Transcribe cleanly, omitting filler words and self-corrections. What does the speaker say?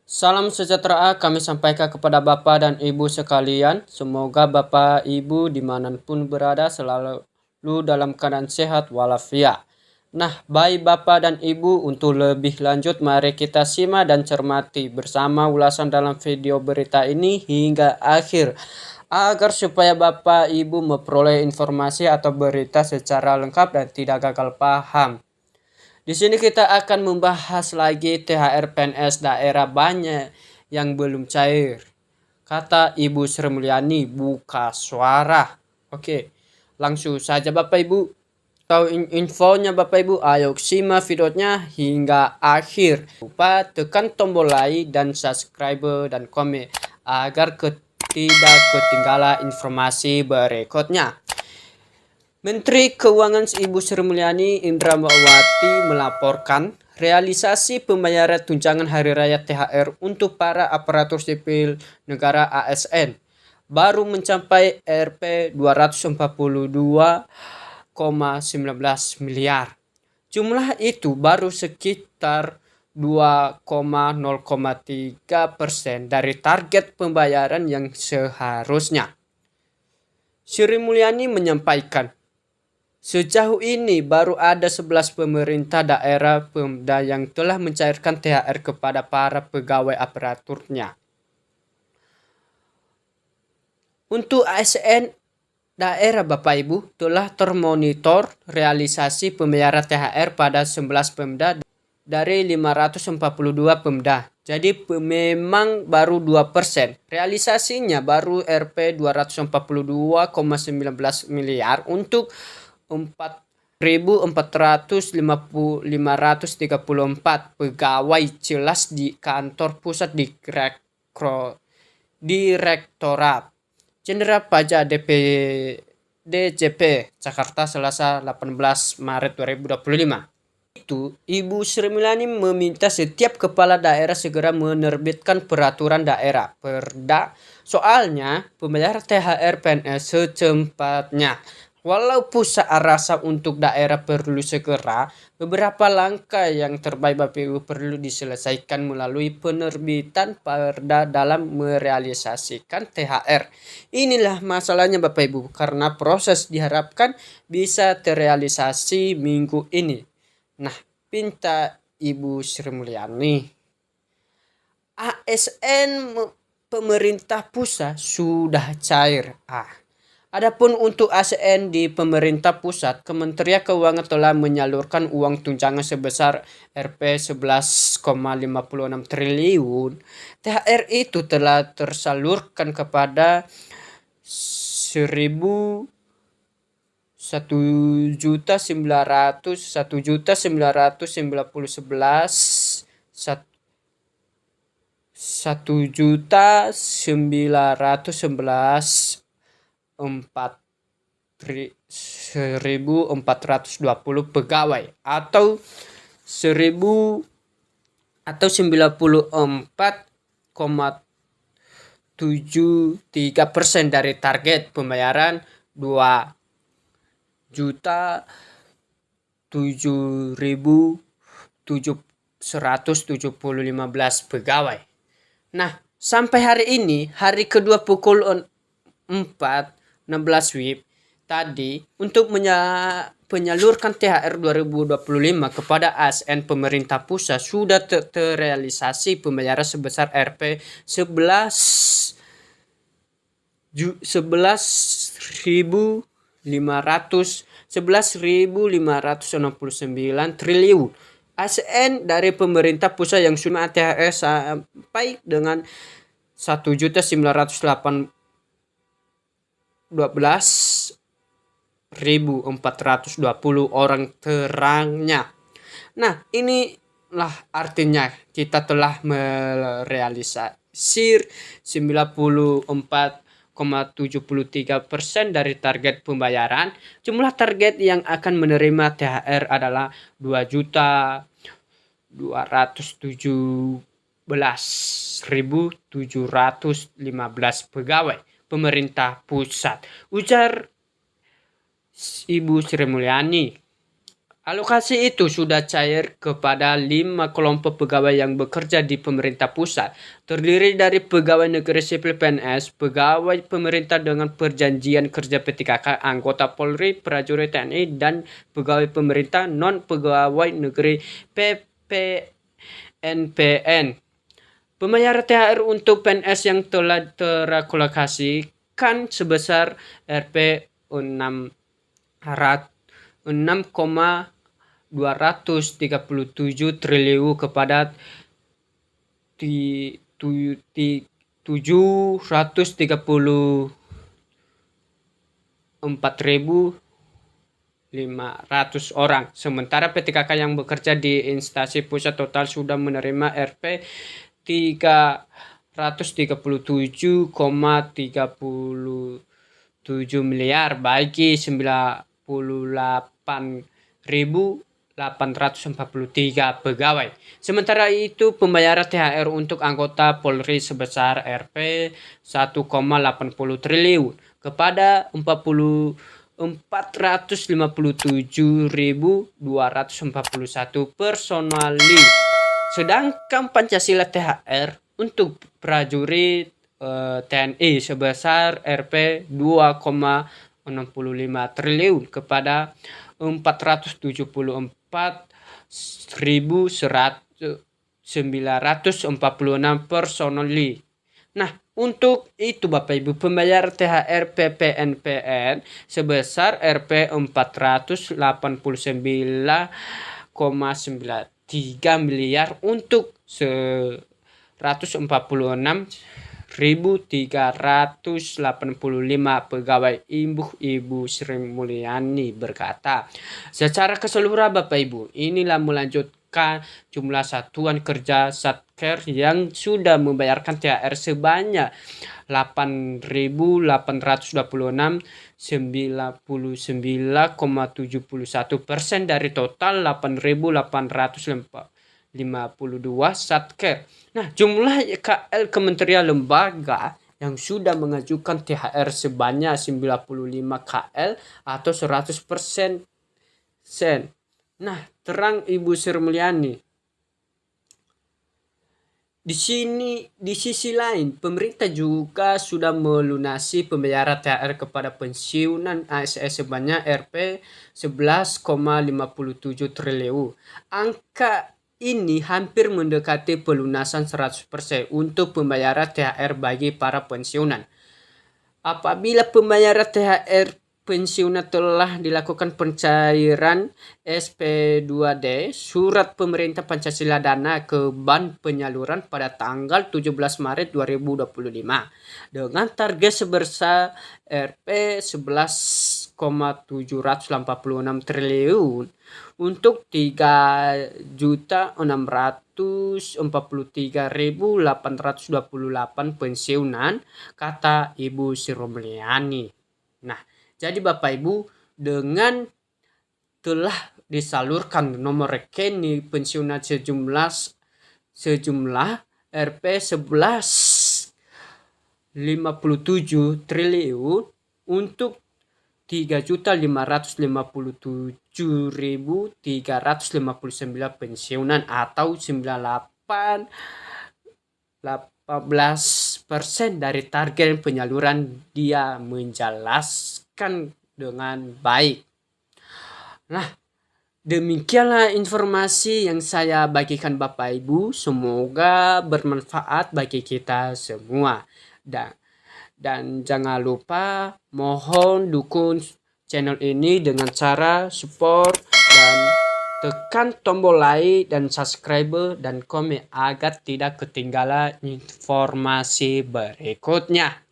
Salam sejahtera kami sampaikan kepada Bapak dan Ibu sekalian. Semoga Bapak Ibu dimanapun berada selalu dalam keadaan sehat walafiat. Nah, baik Bapak dan Ibu, untuk lebih lanjut mari kita simak dan cermati bersama ulasan dalam video berita ini hingga akhir, agar supaya Bapak Ibu memperoleh informasi atau berita secara lengkap dan tidak gagal paham. Di sini kita akan membahas lagi THR PNS daerah banyak yang belum cair. Kata Ibu Sri Mulyani, buka suara. Oke, langsung saja Bapak Ibu. Tahu infonya Bapak Ibu, ayo simak videonya hingga akhir. Lupa tekan tombol like dan subscribe dan komen agar tidak ketinggalan informasi berikutnya. Menteri Keuangan Ibu Sri Mulyani Indrawati melaporkan realisasi pembayaran tunjangan hari raya THR untuk para aparatur sipil negara ASN baru mencapai Rp 242,19 miliar. Jumlah itu baru sekitar 2,03% dari target pembayaran yang seharusnya. Sri Mulyani menyampaikan, sejauh ini baru ada 11 pemerintah daerah Pemda yang telah mencairkan THR kepada para pegawai aparaturnya. Untuk ASN daerah Bapak Ibu telah termonitor realisasi pembayaran THR pada 11 Pemda dari 542 Pemda. Jadi memang baru 2%. Realisasinya baru Rp 242,19 miliar untuk 4.534 pegawai jelas di kantor pusat Direktorat Jenderal Pajak DJP Jakarta Selasa 18 Maret 2025. Ibu Sri Mulyani meminta setiap kepala daerah segera menerbitkan peraturan daerah Perda soalnya pembayaran THR PNS secepatnya. Walau pusat rasa untuk daerah perlu segera, beberapa langkah yang terbaik Bapak Ibu perlu diselesaikan melalui penerbitan Perda dalam merealisasikan THR. Inilah masalahnya Bapak Ibu, karena proses diharapkan bisa terrealisasi minggu ini. Nah, pinta Ibu Sri Mulyani, ASN pemerintah pusat sudah cair. Adapun untuk ASN di pemerintah pusat, Kementerian Keuangan telah menyalurkan uang tunjangan sebesar Rp 11,56 triliun. THR itu telah tersalurkan kepada 1.420 pegawai atau 94,73% dari target pembayaran 2.7.175 pegawai. Nah, sampai hari ini, hari kedua pukul 4.16 WIB tadi, untuk menyalurkan THR 2025 kepada ASN pemerintah pusat sudah terrealisasi pembayaran sebesar Rp 11.569 triliun. ASN dari pemerintah pusat yang sudah THR sampai dengan 1.912.420 orang terangnya. Nah, inilah artinya kita telah merealisasi 94,73% dari target pembayaran. Jumlah target yang akan menerima THR adalah 2.217.715 pegawai pemerintah pusat, ujar Ibu Sri Mulyani. Alokasi itu sudah cair kepada 5 kelompok pegawai yang bekerja di pemerintah pusat, terdiri dari pegawai negeri sipil PNS, pegawai pemerintah dengan perjanjian kerja PTKK, anggota Polri, prajurit TNI, dan pegawai pemerintah non-pegawai negeri PPNPN. Pembayaran THR untuk PNS yang telah teralokasikan sebesar Rp 6,237 triliun kepada 734.500 orang. Sementara PTKK yang bekerja di instansi pusat total sudah menerima Rp 337,37 miliar bagi 98.843 pegawai. Sementara itu, pembayaran THR untuk anggota Polri sebesar Rp 1,80 triliun kepada 457.241 personali. Sedangkan Pancasila THR untuk prajurit TNI sebesar Rp 2,65 triliun kepada 474.946 personeli. Nah, untuk itu Bapak Ibu, pembayaran THR PPNPN sebesar Rp 489,93 miliar untuk 146.385 pegawai. Ibu Sri Mulyani berkata, secara keseluruhan Bapak Ibu, inilah melanjutkan jumlah satuan kerja Satker yang sudah membayarkan THR sebanyak 8.826, 99,71% dari total 8.852 Satker. Nah, jumlah KL Kementerian Lembaga yang sudah mengajukan THR sebanyak 95 KL atau 100%. Nah, terang Ibu Sri Mulyani. Di sisi lain, pemerintah juga sudah melunasi pembayaran THR kepada pensiunan ASN sebanyak Rp 11,57 triliun. Angka ini hampir mendekati pelunasan 100% untuk pembayaran THR bagi para pensiunan. Apabila pembayaran THR pensiunan telah dilakukan pencairan SP2D Surat Pemerintah Pancasila Dana ke Bank Penyaluran pada tanggal 17 Maret 2025 dengan target sebesar Rp 11,786 triliun untuk 3.643.828 pensiunan, kata Ibu Sri Mulyani. Nah, jadi Bapak Ibu, dengan telah disalurkan nomor rekening pensiunan sejumlah Rp 11,57 triliun untuk 3.557.359 pensiunan atau 98,18% dari target penyaluran. Dia menjelaskan dengan baik. Nah, demikianlah informasi yang saya bagikan Bapak Ibu. Semoga bermanfaat bagi kita semua. Dan jangan lupa mohon dukung channel ini dengan cara support dan tekan tombol like dan subscribe dan komen agar tidak ketinggalan informasi berikutnya.